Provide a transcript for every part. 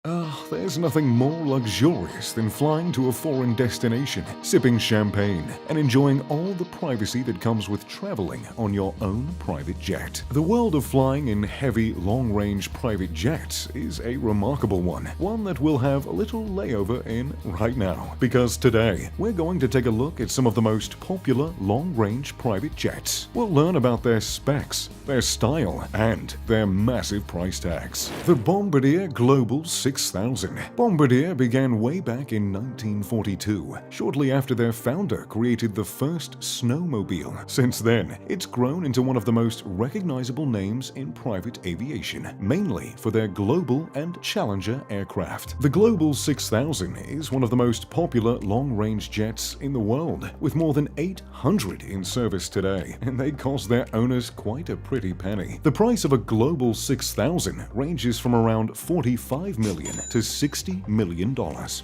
There's nothing more luxurious than flying to a foreign destination, sipping champagne, and enjoying all the privacy that comes with traveling on your own private jet. The world of flying in heavy, long-range private jets is a remarkable one that we'll have a little layover in right now. Because today, we're going to take a look at some of the most popular long-range private jets. We'll learn about their specs, their style, and their massive price tags. The Bombardier Global 6000. Bombardier began way back in 1942, shortly after their founder created the first snowmobile. Since then, it's grown into one of the most recognizable names in private aviation, mainly for their Global and Challenger aircraft. The Global 6000 is one of the most popular long-range jets in the world, with more than 800 in service today, and they cost their owners quite a pretty penny. The price of a Global 6000 ranges from around $45 million to $60 million,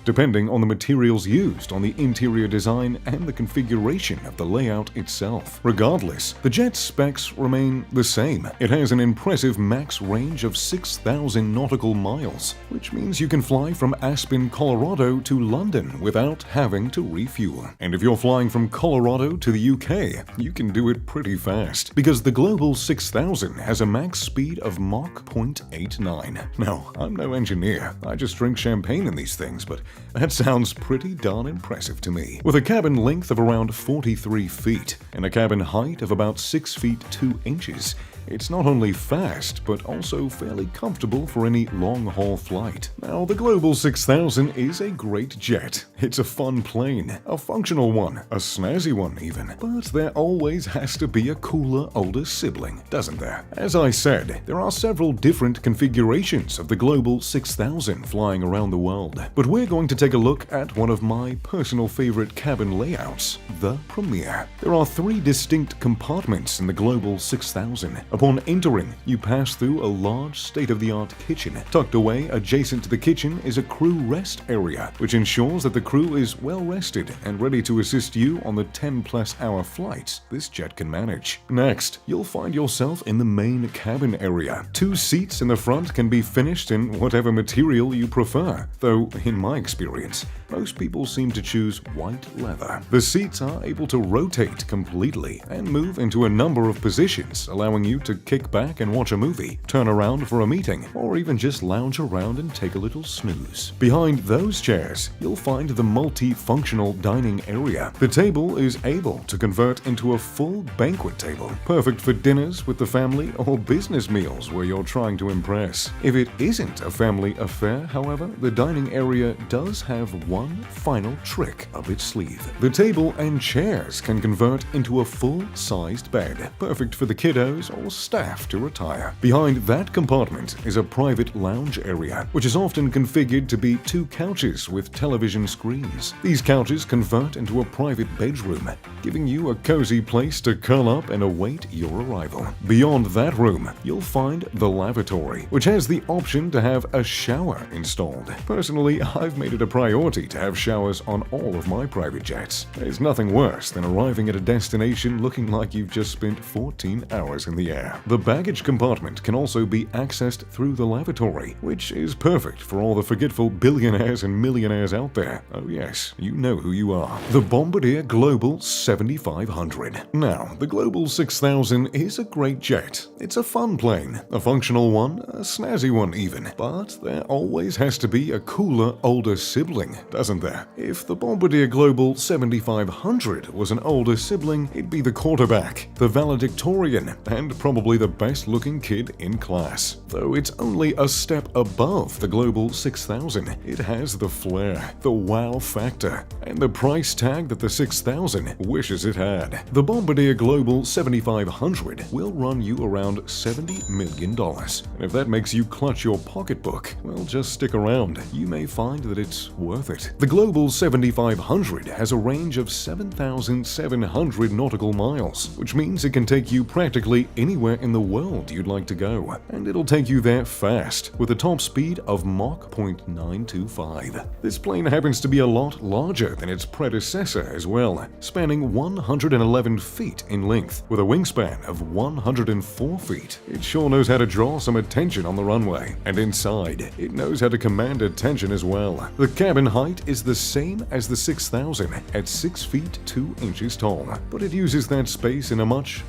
depending on the materials used on the interior design and the configuration of the layout itself. Regardless, the jet's specs remain the same. It has an impressive max range of 6,000 nautical miles, which means you can fly from Aspen, Colorado to London without having to refuel. And if you're flying from Colorado to the UK, you can do it pretty fast, because the Global 6000 has a max speed of Mach 0.89. Now, I'm no engineer. I just drink champagne in these things, but that sounds pretty darn impressive to me. With a cabin length of around 43 feet and a cabin height of about 6 feet 2 inches, it's not only fast, but also fairly comfortable for any long-haul flight. Now, the Global 6000 is a great jet. It's a fun plane, a functional one, a snazzy one even. But there always has to be a cooler older sibling, doesn't there? As I said, there are several different configurations of the Global 6000 flying around the world. But we're going to take a look at one of my personal favorite cabin layouts, the Premier. There are 3 distinct compartments in the Global 6000. Upon entering, you pass through a large state-of-the-art kitchen. Tucked away adjacent to the kitchen is a crew rest area, which ensures that the crew is well rested and ready to assist you on the 10-plus hour flights this jet can manage. Next, you'll find yourself in the main cabin area. 2 seats in the front can be finished in whatever material you prefer, though in my experience, most people seem to choose white leather. The seats are able to rotate completely and move into a number of positions, allowing you to kick back and watch a movie, turn around for a meeting, or even just lounge around and take a little snooze. Behind those chairs, you'll find the multi-functional dining area. The table is able to convert into a full banquet table, perfect for dinners with the family or business meals where you're trying to impress. If it isn't a family affair, however, the dining area does have one final trick up its sleeve. The table and chairs can convert into a full-sized bed, perfect for the kiddos or staff to retire. Behind that compartment is a private lounge area, which is often configured to be 2 couches with television screens. These couches convert into a private bedroom, giving you a cozy place to curl up and await your arrival. Beyond that room, you'll find the lavatory, which has the option to have a shower installed. Personally, I've made it a priority to have showers on all of my private jets. There's nothing worse than arriving at a destination looking like you've just spent 14 hours in the air. The baggage compartment can also be accessed through the lavatory, which is perfect for all the forgetful billionaires and millionaires out there. Oh yes, you know who you are. The Bombardier Global 7500. Now, the Global 6000 is a great jet. It's a fun plane, a functional one, a snazzy one even. But there always has to be a cooler older sibling, doesn't there? If the Bombardier Global 7500 was an older sibling, it'd be the quarterback, the valedictorian, and probably the best-looking kid in class. Though it's only a step above the Global 6000, it has the flair, the wow factor, and the price tag that the 6000 wishes it had. The Bombardier Global 7500 will run you around $70 million. And if that makes you clutch your pocketbook, well, just stick around. You may find that it's worth it. The Global 7500 has a range of 7,700 nautical miles, which means it can take you practically anywhere anywhere in the world you'd like to go, and it'll take you there fast with a top speed of Mach 0.925. This plane happens to be a lot larger than its predecessor as well, spanning 111 feet in length with a wingspan of 104 feet. It sure knows how to draw some attention on the runway, and inside, it knows how to command attention as well. The cabin height is the same as the 6000 at 6 feet 2 inches tall, but it uses that space in a much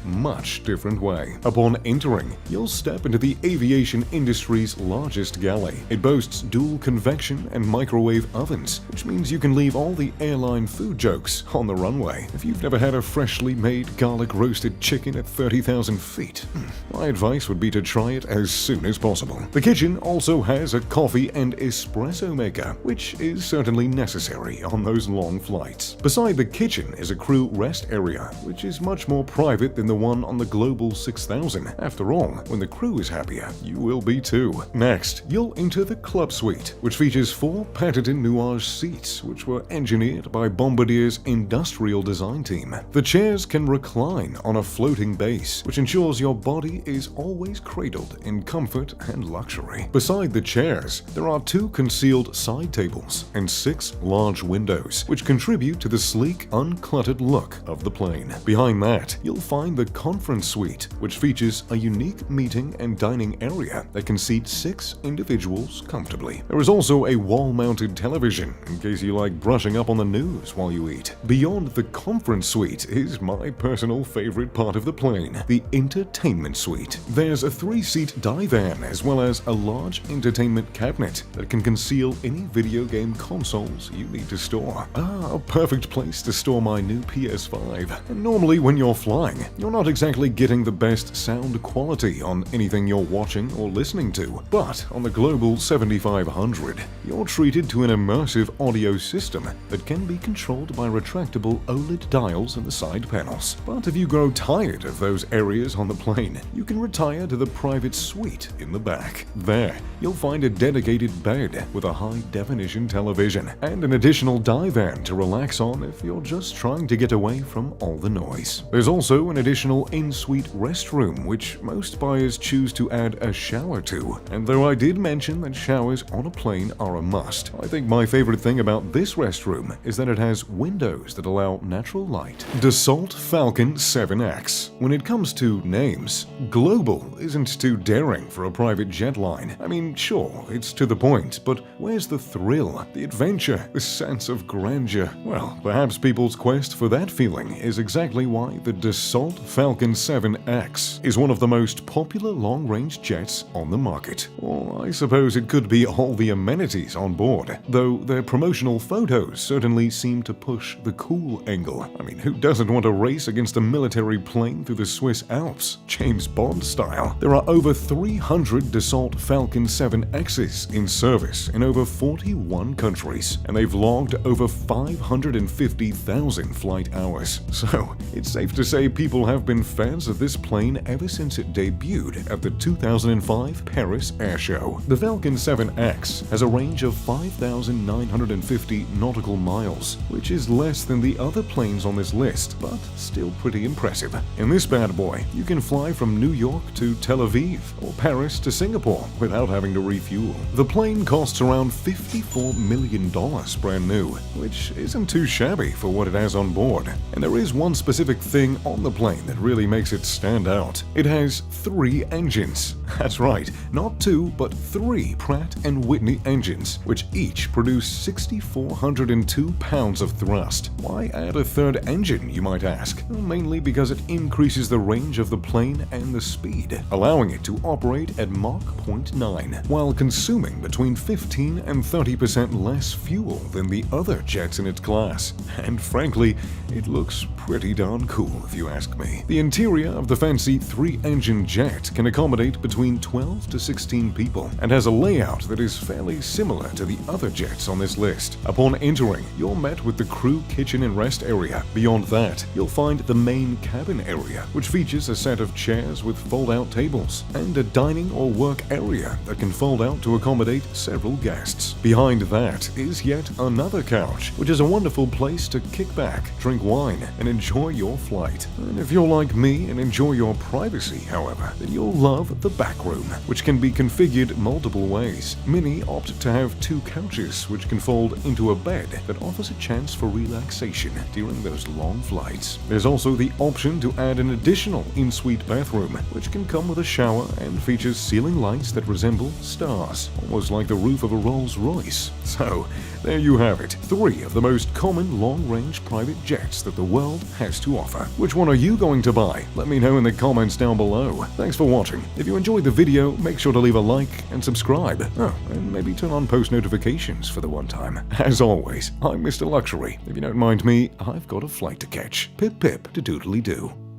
different way. Upon entering, you'll step into the aviation industry's largest galley. It boasts dual convection and microwave ovens, which means you can leave all the airline food jokes on the runway. If you've never had a freshly made garlic roasted chicken at 30,000 feet, my advice would be to try it as soon as possible. The kitchen also has a coffee and espresso maker, which is certainly necessary on those long flights. Beside the kitchen is a crew rest area, which is much more private than the one on the Global 6000. After all, when the crew is happier, you will be too. Next, you'll enter the Club Suite, which features 4 patented Nuage seats, which were engineered by Bombardier's industrial design team. The chairs can recline on a floating base, which ensures your body is always cradled in comfort and luxury. Beside the chairs, there are 2 concealed side tables and 6 large windows, which contribute to the sleek, uncluttered look of the plane. Behind that, you'll find the Conference Suite, which features a unique meeting and dining area that can seat 6 individuals comfortably. There is also a wall-mounted television in case you like brushing up on the news while you eat. Beyond the Conference Suite is my personal favorite part of the plane, the Entertainment Suite. There's a 3-seat divan as well as a large entertainment cabinet that can conceal any video game consoles you need to store. A perfect place to store my new PS5. And normally when you're flying, you're not exactly getting the best sound quality on anything you're watching or listening to. But on the Global 7500, you're treated to an immersive audio system that can be controlled by retractable OLED dials in the side panels. But if you grow tired of those areas on the plane, you can retire to the private suite in the back. There, you'll find a dedicated bed with a high-definition television and an additional divan to relax on if you're just trying to get away from all the noise. There's also an additional in-suite restroom, which most buyers choose to add a shower to. And though I did mention that showers on a plane are a must, I think my favorite thing about this restroom is that it has windows that allow natural light. Dassault Falcon 7X. When it comes to names, Global isn't too daring for a private jet line. I mean, sure, it's to the point, but where's the thrill, the adventure, the sense of grandeur? Well, perhaps people's quest for that feeling is exactly why the Dassault Falcon 7X is one of the most popular long-range jets on the market. Or I suppose it could be all the amenities on board, though their promotional photos certainly seem to push the cool angle. I mean, who doesn't want to race against a military plane through the Swiss Alps, James Bond style? There are over 300 Dassault Falcon 7Xs in service in over 41 countries, and they've logged over 550,000 flight hours. So, it's safe to say people have been fans of this plane ever since it debuted at the 2005 Paris Air Show. The Falcon 7X has a range of 5,950 nautical miles, which is less than the other planes on this list, but still pretty impressive. In this bad boy, you can fly from New York to Tel Aviv or Paris to Singapore without having to refuel. The plane costs around $54 million brand new, which isn't too shabby for what it has on board. And there is one specific thing on the plane that really makes it stand out. It has 3 engines. That's right, not 2, but 3 Pratt & Whitney engines, which each produce 6,402 pounds of thrust. Why add a 3rd engine, you might ask? Well, mainly because it increases the range of the plane and the speed, allowing it to operate at Mach 0.9, while consuming between 15 and 30% less fuel than the other jets in its class. And frankly, it looks pretty darn cool if you ask me. The interior of the fancy 3-engine jet can accommodate between between 12 to 16 people and has a layout that is fairly similar to the other jets on this list. Upon entering, you're met with the crew kitchen and rest area. Beyond that, you'll find the main cabin area, which features a set of chairs with fold-out tables and a dining or work area that can fold out to accommodate several guests. Behind that is yet another couch, which is a wonderful place to kick back, drink wine, and enjoy your flight. And if you're like me and enjoy your privacy, however, then you'll love the back room, which can be configured multiple ways. Many opt to have two couches, which can fold into a bed that offers a chance for relaxation during those long flights. There's also the option to add an additional in-suite bathroom, which can come with a shower and features ceiling lights that resemble stars, almost like the roof of a Rolls-Royce. So, there you have it, 3 of the most common long-range private jets that the world has to offer. Which one are you going to buy? Let me know in the comments down below. Thanks for watching. If you enjoyed the video, make sure to leave a like and subscribe. Oh, and maybe turn on post notifications for the one time. As always, I'm Mr. Luxury. If you don't mind me, I've got a flight to catch. Pip pip to doodly-doo.